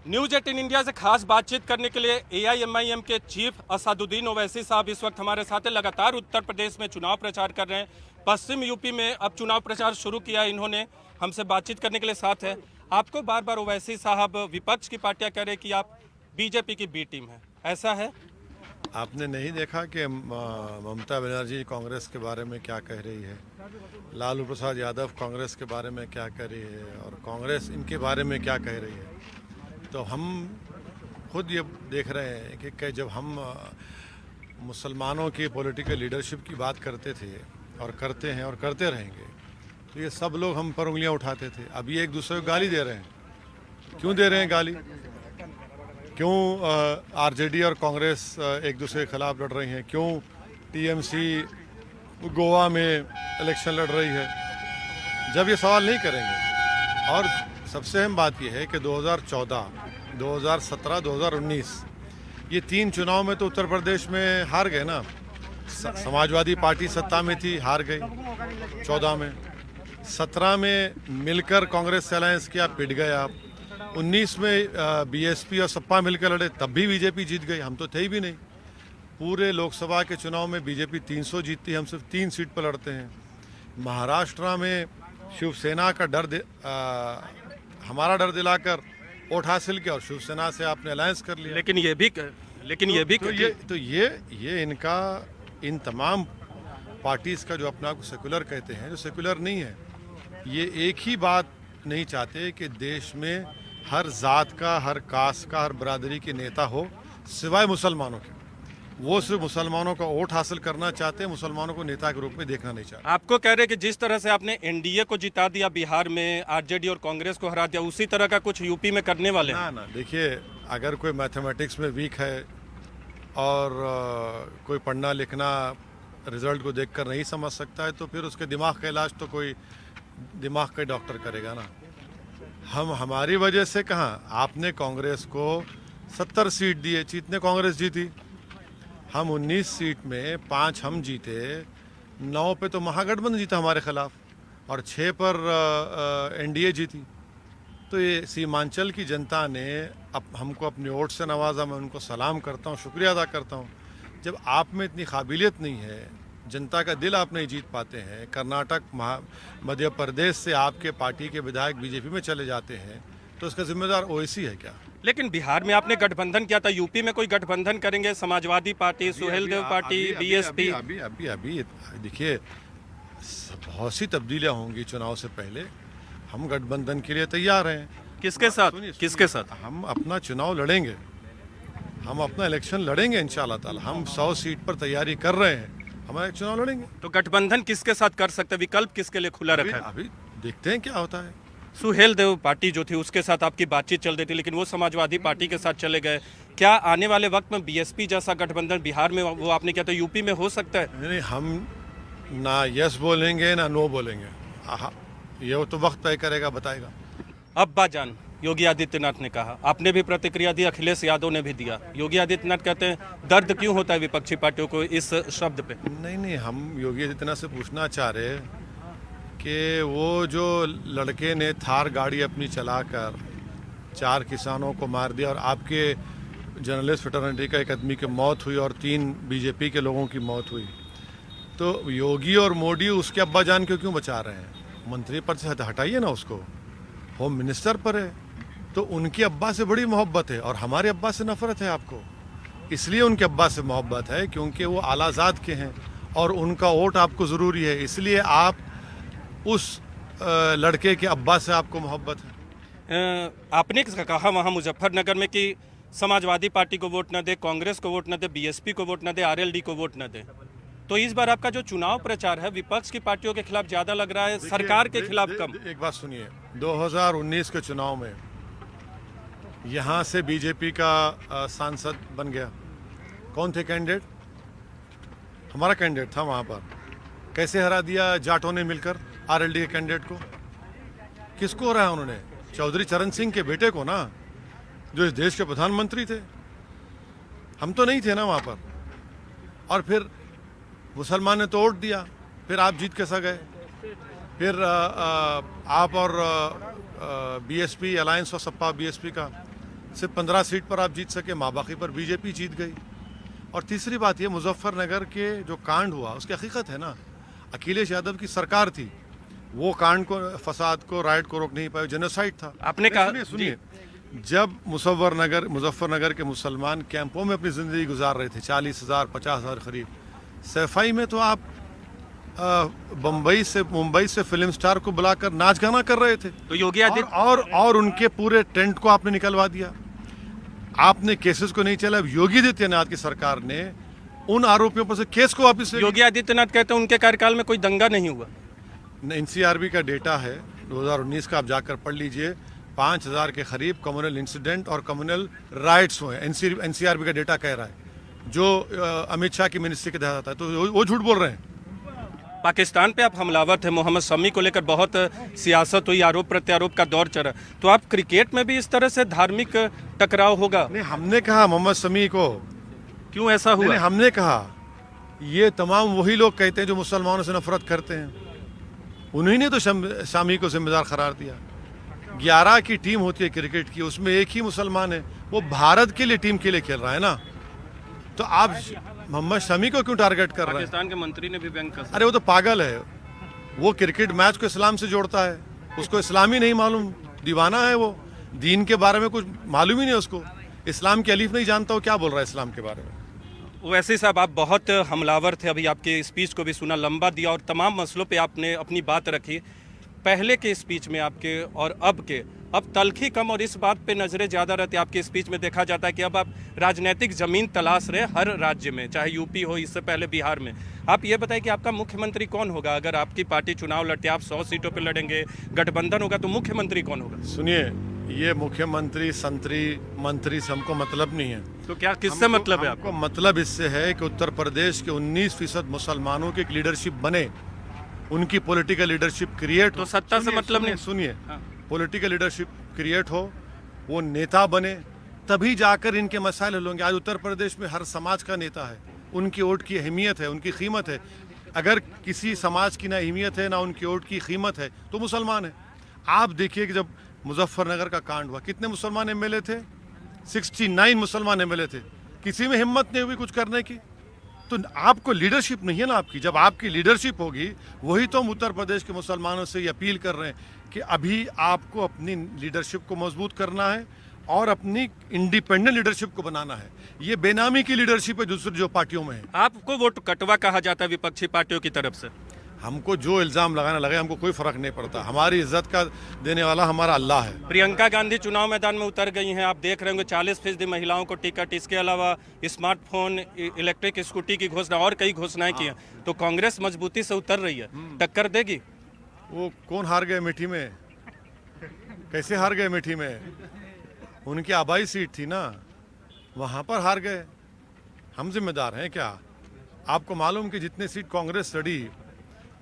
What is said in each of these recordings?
News 18 India से खास बातचीत करने के लिए एआईएमआईएम के चीफ असदुद्दीन ओवैसी साहब इस वक्त हमारे साथ हैं। लगातार उत्तर प्रदेश में चुनाव प्रचार कर रहे हैं। पश्चिम यूपी में अब चुनाव प्रचार शुरू किया है। इन्होंने हमसे बातचीत करने के लिए साथ है। आपको बार बार ओवैसी साहब विपक्ष की पार्टियां कह रहे हैं कि आप बीजेपी की बी टीम है, ऐसा है? आपने नहीं देखा कि ममता बनर्जी कांग्रेस के बारे में क्या कह रही है, लालू प्रसाद यादव कांग्रेस के बारे में क्या कह रही है और कांग्रेस इनके बारे में क्या कह रही है। तो हम खुद ये देख रहे हैं कि जब हम मुसलमानों की पॉलिटिकल लीडरशिप की बात करते थे और करते हैं और करते रहेंगे, तो ये सब लोग हम पर उंगलियां उठाते थे। अभी एक दूसरे को गाली दे रहे हैं। क्यों दे रहे हैं गाली? क्यों आरजेडी और कांग्रेस एक दूसरे के खिलाफ लड़ रही हैं? क्यों टीएमसी गोवा में इलेक्शन लड़ रही है? जब ये सवाल नहीं करेंगे। और सबसे अहम बात यह है कि 2014, 2017, 2019 ये तीन चुनाव में तो उत्तर प्रदेश में हार गए ना। समाजवादी पार्टी सत्ता में थी, हार गई 14 में। 17 में मिलकर कांग्रेस से अलायंस किया, पिट गए आप। 19 में बीएसपी और सपा मिलकर लड़े, तब भी बीजेपी जीत गई, हम तो थे ही भी नहीं। पूरे लोकसभा के चुनाव में बीजेपी 300 जीतती, हम सिर्फ 3 सीट पर लड़ते हैं। महाराष्ट्र में शिवसेना का हमारा डर दिलाकर वोट हासिल किया और शिवसेना से आपने अलायंस कर लिया। लेकिन ये इनका इन तमाम पार्टीज का जो अपना सेकुलर कहते हैं, जो सेकुलर नहीं है, ये एक ही बात नहीं चाहते कि देश में हर जात का, हर कास्ट का, हर बरादरी के नेता हो सिवाय मुसलमानों के। वो सिर्फ मुसलमानों का वोट हासिल करना चाहते हैं, मुसलमानों को नेता के रूप में देखना नहीं चाहते। आपको कह रहे हैं कि जिस तरह से आपने एनडीए को जिता दिया बिहार में, आरजेडी और कांग्रेस को हरा दिया, उसी तरह का कुछ यूपी में करने वाले हैं? ना, देखिए, अगर कोई मैथमेटिक्स में वीक है और कोई पढ़ना लिखना रिजल्ट को देखकर नहीं समझ सकता है, तो फिर उसके दिमाग का इलाज तो कोई दिमाग का डॉक्टर करेगा ना। हमारी वजह से कहाँ, आपने कांग्रेस को 70 सीट दिए, जितने कांग्रेस जीती। हम 19 सीट में 5 हम जीते, 9 पे तो महागठबंधन जीता हमारे खिलाफ और 6 पर एनडीए जीती। तो ये सीमांचल की जनता ने हमको अपने वोट से नवाजा। मैं उनको सलाम करता हूँ, शुक्रिया अदा करता हूँ। जब आप में इतनी काबिलियत नहीं है, जनता का दिल आप नहीं जीत पाते हैं, कर्नाटक, मध्य प्रदेश से आपके पार्टी के विधायक बीजेपी में चले जाते हैं, तो उसका जिम्मेदार ओवैसी है क्या? लेकिन बिहार में आपने गठबंधन किया था, यूपी में कोई गठबंधन करेंगे? Samajwadi party, Suheldev party, BSP. अभी देखिए, बहुत सी तब्दीलियां होंगी चुनाव से पहले। हम गठबंधन के लिए तैयार हैं। किसके साथ? किसके साथ? हम अपना चुनाव लड़ेंगे, हम अपना इलेक्शन लड़ेंगे इंशाल्लाह ताला। हम 100 सीट पर तैयारी कर रहे हैं, हमारा चुनाव लड़ेंगे। तो गठबंधन किसके साथ कर सकते हैं? विकल्प किसके लिए खुला रखा है? अभी देखते हैं क्या होता है। सुहेलदेव पार्टी जो थी उसके साथ आपकी बातचीत चल रही थी, लेकिन वो समाजवादी पार्टी के साथ चले गए। क्या आने वाले वक्त में बीएसपी जैसा गठबंधन बिहार में, वो आपने किया तो यूपी में हो सकता है? नहीं, हम ना यस बोलेंगे ना नो बोलेंगे। ये तो वक्त तय करेगा, बताएगा। अब्बा जान योगी आदित्यनाथ ने कहा, आपने भी प्रतिक्रिया दी, अखिलेश यादव ने भी दिया। योगी आदित्यनाथ कहते हैं दर्द क्यों होता है विपक्षी पार्टियों को इस शब्द पे? नहीं, हम योगी आदित्यनाथ से पूछना चाह रहे हैं कि वो जो लड़के ने थार गाड़ी अपनी चलाकर 4 किसानों को मार दिया और आपके जर्नलिस्ट फ्रेटर्निटी का एक आदमी की मौत हुई और 3 बीजेपी के लोगों की मौत हुई, तो योगी और मोदी उसके अब्बा जान को क्यों बचा रहे हैं? मंत्री पद से हटाइए ना उसको, होम मिनिस्टर पर है। तो उनके अब्बा से बड़ी मोहब्बत है और हमारे अब्बा से नफरत है आपको। इसलिए उनके अब्बा से मोहब्बत है क्योंकि वो आलाजाद के हैं और उनका वोट आपको ज़रूरी है, इसलिए आप उस लड़के के अब्बा से आपको मोहब्बत है। आपने कहा वहाँ मुजफ्फरनगर में कि समाजवादी पार्टी को वोट न दे, कांग्रेस को वोट न दे, बीएसपी को वोट न दे, आरएलडी को वोट न दे। तो इस बार आपका जो चुनाव प्रचार है विपक्ष की पार्टियों के खिलाफ ज्यादा लग रहा है, सरकार के खिलाफ कम। एक बात सुनिए, 2019 के चुनाव में यहाँ से बीजेपी का सांसद बन गया। कौन थे कैंडिडेट? हमारा कैंडिडेट था वहाँ पर। कैसे हरा दिया जाटों ने मिलकर आरएलडी के कैंडिडेट को? किसको हराया उन्होंने? चौधरी चरण सिंह के बेटे को ना, जो इस देश के प्रधानमंत्री थे। हम तो नहीं थे ना वहाँ पर। और फिर मुसलमान ने तो वोट दिया, फिर आप जीत कैसा गए? फिर आप और बीएसपी अलायंस और सपा बीएसपी का सिर्फ 15 सीट पर आप जीत सके, बाकी पर बीजेपी जीत गई। और तीसरी बात ये, मुजफ्फरनगर के जो कांड हुआ उसकी हकीकत है ना, अखिलेश यादव की सरकार थी, वो कांड को, फसाद को, राइट को रोक नहीं पाए, जेनोसाइड था। आपने कहा, सुनिए, जब मुजफ्फरनगर के मुसलमान कैंपों में अपनी ज़िंदगी गुजार रहे थे, 40,000 50,000 करीब, सफाई में तो आप मुंबई से फिल्म स्टार को बुलाकर नाच गाना कर रहे थे। तो योगी आदित्य और उनके पूरे टेंट को आपने निकलवा दिया, आपने केसेस को नहीं चला। योगी आदित्यनाथ की सरकार ने उन आरोपियों पर से केस को वापस ले। योगी आदित्यनाथ कहते हैं उनके कार्यकाल में कोई दंगा नहीं हुआ। एनसीआरबी का डेटा है 2019 का, आप जाकर पढ़ लीजिए, 5,000 के करीब कम्युनल इंसिडेंट और कम्युनल राइट्स हुए। एनसीआरबी का डेटा कह रहा है, जो अमित शाह की मिनिस्ट्री के तहत आता है, तो वो झूठ बोल रहे हैं। पाकिस्तान पे आप हमलावर थे, मोहम्मद शमी को लेकर बहुत सियासत हुई, आरोप प्रत्यारोप का दौर चला, तो आप क्रिकेट में भी इस तरह से धार्मिक टकराव होगा? नहीं, हमने कहा मोहम्मद शमी को, क्यों ऐसा हुआ? नहीं, हमने कहा ये तमाम वही लोग कहते हैं जो मुसलमानों से नफरत करते हैं, उन्हीं ने तो शामी को जिम्मेदार करार दिया। 11 की टीम होती है क्रिकेट की, उसमें एक ही मुसलमान है, वो भारत के लिए, टीम के लिए खेल रहा है ना, तो आप मोहम्मद शमी को क्यों टारगेट कर रहे हैं? पाकिस्तान के मंत्री ने भी बैंक कर, अरे वो तो पागल है, वो क्रिकेट मैच को इस्लाम से जोड़ता है, उसको इस्लाम ही नहीं मालूम, दीवाना है वो, दीन के बारे में कुछ मालूम ही नहीं उसको, इस्लाम की अलीफ नहीं जानता, वो क्या बोल रहा है इस्लाम के बारे में। वैसे साहब आप बहुत हमलावर थे, अभी आपके स्पीच को भी सुना, लंबा दिया और तमाम मसलों पे आपने अपनी बात रखी। पहले के स्पीच में आपके और अब तलखी कम और इस बात पे नज़रें ज़्यादा रहती है। आपके स्पीच में देखा जाता है कि अब आप राजनीतिक ज़मीन तलाश रहे हर राज्य में, चाहे यूपी हो, इससे पहले बिहार में। आप ये बताएं कि आपका मुख्यमंत्री कौन होगा? अगर आपकी पार्टी चुनाव लड़ती है, आप 100 सीटों पर लड़ेंगे, गठबंधन होगा, तो मुख्यमंत्री कौन होगा? सुनिए, ये मुख्यमंत्री, संतरी, मंत्री से हमको मतलब नहीं है। तो क्या किससे मतलब है आपको? मतलब इससे है कि उत्तर प्रदेश के 19% मुसलमानों की लीडरशिप बने, उनकी पॉलिटिकल लीडरशिप क्रिएट हो। तो सत्ता से मतलब नहीं? सुनिए, पॉलिटिकल लीडरशिप क्रिएट हो, वो नेता बने, तभी जाकर इनके मसाइल हल होंगे। आज उत्तर प्रदेश में हर समाज का नेता है, उनकी वोट की अहमियत है, उनकी कीमत है। अगर किसी समाज की ना अहमियत है ना उनकी वोट की कीमत है तो मुसलमान है। आप देखिए कि जब मुजफ्फरनगर का कांड हुआ, कितने मुसलमान एमएलए थे? 69 मुसलमान एमएलए थे, किसी में हिम्मत नहीं हुई कुछ करने की। तो आपको लीडरशिप नहीं है ना आपकी, जब आपकी लीडरशिप होगी, वही तो हम उत्तर प्रदेश के मुसलमानों से ये अपील कर रहे हैं कि अभी आपको अपनी लीडरशिप को मजबूत करना है और अपनी इंडिपेंडेंट लीडरशिप को बनाना है। ये बेनामी की लीडरशिप है दूसरी जो पार्टियों में है। आपको वोट कटवा कहा जाता है विपक्षी पार्टियों की तरफ से? हमको जो इल्ज़ाम लगाना लगे, हमको कोई फ़र्क नहीं पड़ता, हमारी इज्जत का देने वाला हमारा अल्लाह है। प्रियंका गांधी चुनाव मैदान में उतर गई हैं, आप देख रहे होंगे 40% महिलाओं को टिकट, इसके अलावा स्मार्टफोन, इलेक्ट्रिक स्कूटी की घोषणा और कई घोषणाएं की हैं। तो कांग्रेस मजबूती से उतर रही है, टक्कर देगी? वो कौन हार गए मीठी में? कैसे हार गए मीठी में? उनकी आबाई सीट थी ना, वहाँ पर हार गए। हम जिम्मेदार हैं क्या? आपको मालूम कि जितने सीट कांग्रेस लड़ी,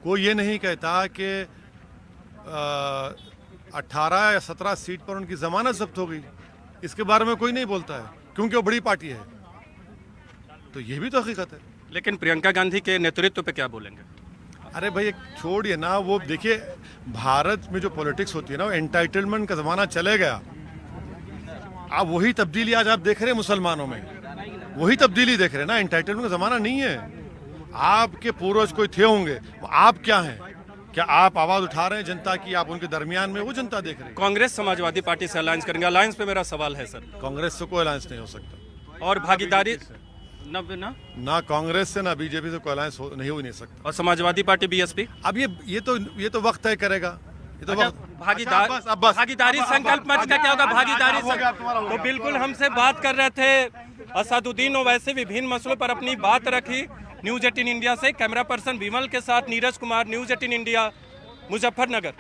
कोई ये नहीं कहता कि 18 या 17 सीट पर उनकी जमानत जब्त हो गई, इसके बारे में कोई नहीं बोलता है, क्योंकि वो बड़ी पार्टी है। तो ये भी तो हकीकत है। लेकिन प्रियंका गांधी के नेतृत्व पे क्या बोलेंगे? अरे भाई छोड़िए ना, वो देखिए भारत में जो पॉलिटिक्स होती है ना, वो एंटाइटलमेंट का ज़माना चले गया। आप वही तब्दीली आज आप देख रहे हैं मुसलमानों में, वही तब्दीली देख रहे हैं ना, एंटाइटलमेंट का ज़माना नहीं है। आपके पूर्वज कोई थे होंगे, आप क्या हैं? क्या आप आवाज़ उठा रहे हैं जनता की? आप उनके दरमियान में, वो जनता देख रही है। कांग्रेस समाजवादी पार्टी से अलायंस करेंगे? अलायंस पे मेरा सवाल है सर। कांग्रेस से कोई अलायंस नहीं हो सकता। और भागीदारी ना कांग्रेस से ना बीजेपी से कोई अलायंस नहीं हो नहीं सकता। और समाजवादी पार्टी बीएसपी? अब ये तो वक्त तय करेगा। ये तो भागीदारी संकल्प मंच का क्या होगा? भागीदारी तो बिल्कुल हमसे बात कर रहे थे असदुद्दीन ओवैसी, विभिन्न मसलों पर अपनी बात रखी। न्यूज़ 18 इंडिया से कैमरा पर्सन विमल के साथ नीरज कुमार, न्यूज़ 18 इंडिया, मुजफ्फरनगर।